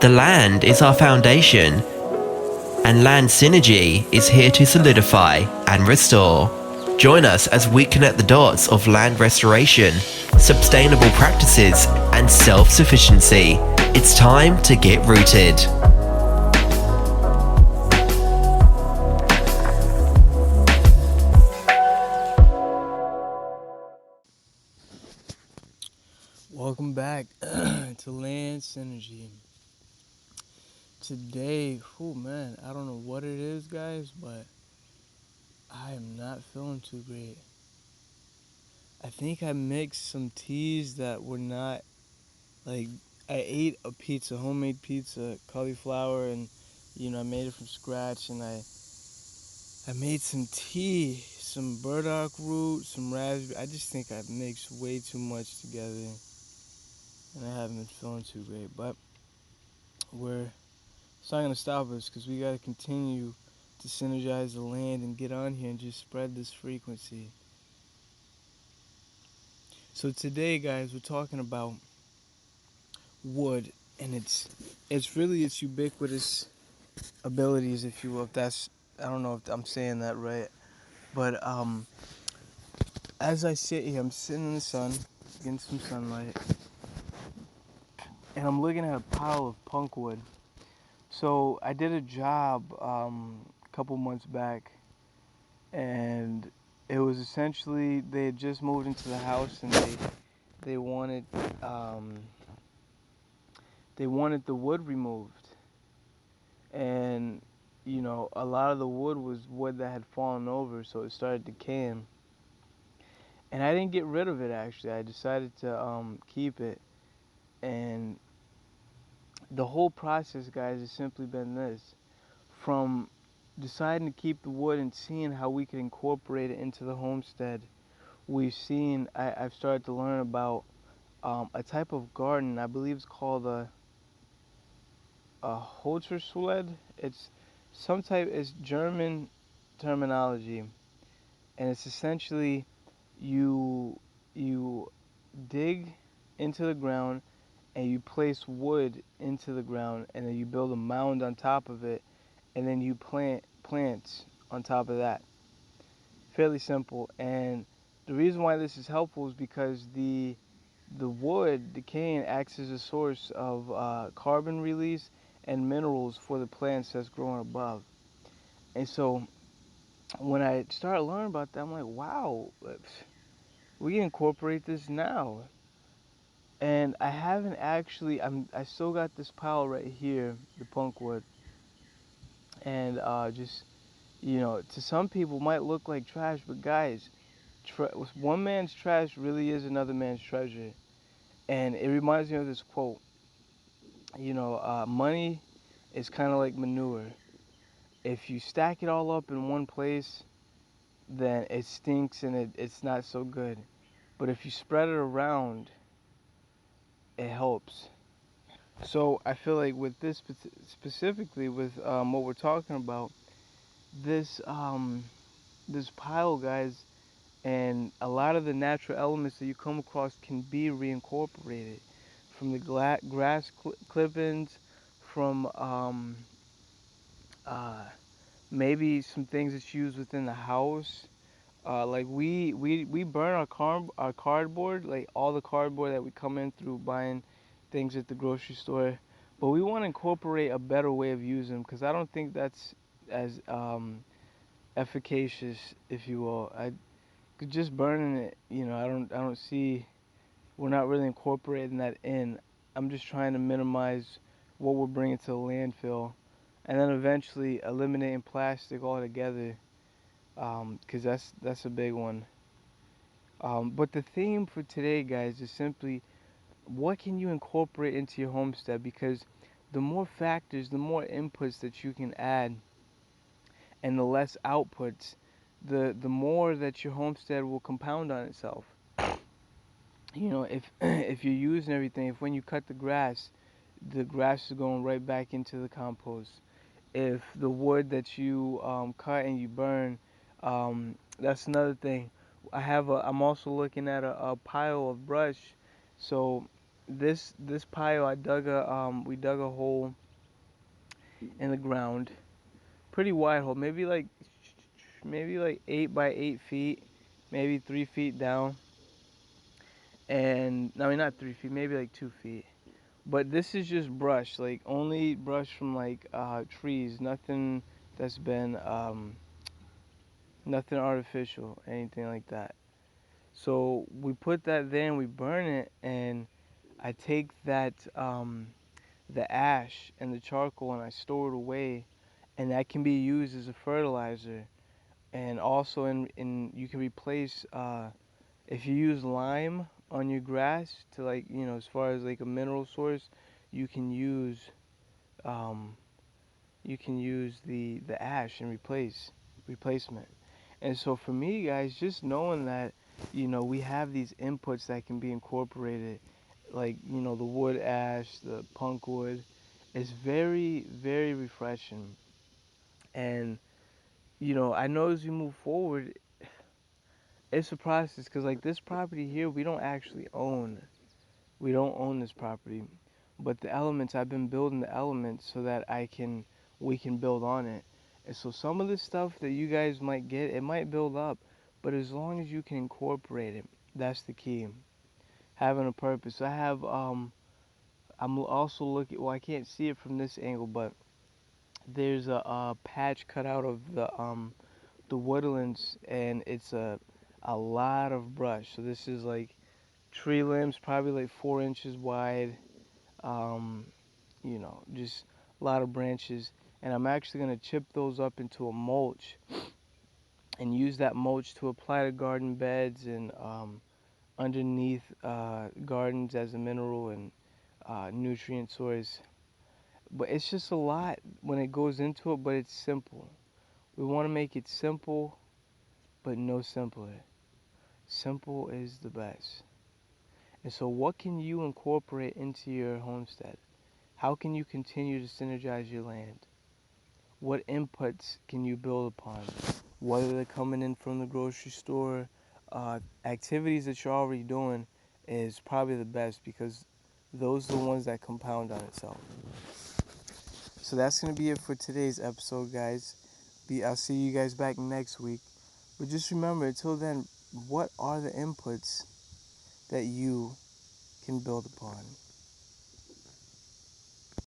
The land is our foundation, and land synergy is here to solidify and restore. Join us as we connect the dots of land restoration, sustainable practices, and self-sufficiency. It's time to get rooted. Welcome back to Land Synergy. Today, man, I don't know what it is, guys, but I am not feeling too great. I think I mixed some teas that were not, like, I ate a pizza, homemade pizza, cauliflower, and, I made it from scratch, and I made some tea, some burdock root, some raspberry. I just think I mixed way too much together, and I haven't been feeling too great, but it's not going to stop us because we got to continue to synergize the land and get on here and just spread this frequency. So today, guys, we're talking about wood and its ubiquitous abilities, if you will. If that's, I don't know if I'm saying that right, but as I sit here, I'm sitting in the sun, getting some sunlight, and I'm looking at a pile of punk wood. So I did a job a couple months back, and it was essentially they had just moved into the house, and they wanted um, they wanted the wood removed, and a lot of the wood was wood that had fallen over, so it started decaying. And I didn't get rid of it, actually. I decided to keep it, and the whole process, guys, has simply been this: from deciding to keep the wood and seeing how we could incorporate it into the homestead. I've started to learn about a type of garden. I believe it's called a Holzersled. It's German terminology, and it's essentially you you dig into the ground and you place wood into the ground, and then you build a mound on top of it, and then you plant plants on top of that. Fairly simple. And the reason why this is helpful is because the wood decaying acts as a source of carbon release and minerals for the plants that's growing above. And so when I started learning about that, I'm like, wow, we can incorporate this now. And I haven't actually. I still got this pile right here, the punk wood, and just to some people might look like trash, but guys, one man's trash really is another man's treasure. And it reminds me of this quote. Money is kind of like manure. If you stack it all up in one place, then it stinks and it's not so good. But if you spread it around, it helps. So I feel like with this specifically, with what we're talking about, this this pile, guys, and a lot of the natural elements that you come across can be reincorporated from the grass clippings, from uh, maybe some things that's used within the house. Like we burn our cardboard, like all the cardboard that we come in through buying things at the grocery store. But we want to incorporate a better way of using them because I don't think that's as efficacious, if you will. I just burning it, I don't see. We're not really incorporating that in. I'm just trying to minimize what we're bringing to the landfill, and then eventually eliminating plastic altogether, because that's a big one. But the theme for today, guys, is simply what can you incorporate into your homestead? Because the more factors, the more inputs that you can add, and the less outputs, the more that your homestead will compound on itself. If if you're using everything, if when you cut the grass is going right back into the compost. If the wood that you cut and you burn, that's another thing. I'm also looking at a pile of brush. So this pile, we dug a hole in the ground, pretty wide hole, maybe like 8 by 8 feet, maybe 3 feet down, and I mean not 3 feet, maybe like 2 feet. But this is just brush, like only brush from like trees, nothing that's been nothing artificial, anything like that. So we put that there and we burn it, and I take that the ash and the charcoal and I store it away, and that can be used as a fertilizer. And also in you can replace if you use lime on your grass to, like, as far as like a mineral source, you can use um, the ash and replacement. And so for me, guys, just knowing that, we have these inputs that can be incorporated, like, the wood ash, the punk wood, is very, very refreshing. And, I know as we move forward, it's a process because, like, this property here, we don't actually own. We don't own this property. But the elements, I've been building the elements so that we can build on it. And so some of the stuff that you guys might get, it might build up, but as long as you can incorporate it, that's the key. Having a purpose. I'm also looking, well, I can't see it from this angle, but there's a patch cut out of the woodlands, and it's a lot of brush. So this is like tree limbs, probably like 4 inches wide. Um, just a lot of branches. And I'm actually going to chip those up into a mulch and use that mulch to apply to garden beds and underneath gardens as a mineral and nutrient source. But it's just a lot when it goes into it, but it's simple. We want to make it simple, but no simpler. Simple is the best. And so, what can you incorporate into your homestead? How can you continue to synergize your land? What inputs can you build upon? Whether they're coming in from the grocery store, activities that you're already doing is probably the best because those are the ones that compound on itself. So that's going to be it for today's episode, guys. I'll see you guys back next week. But just remember, until then, what are the inputs that you can build upon?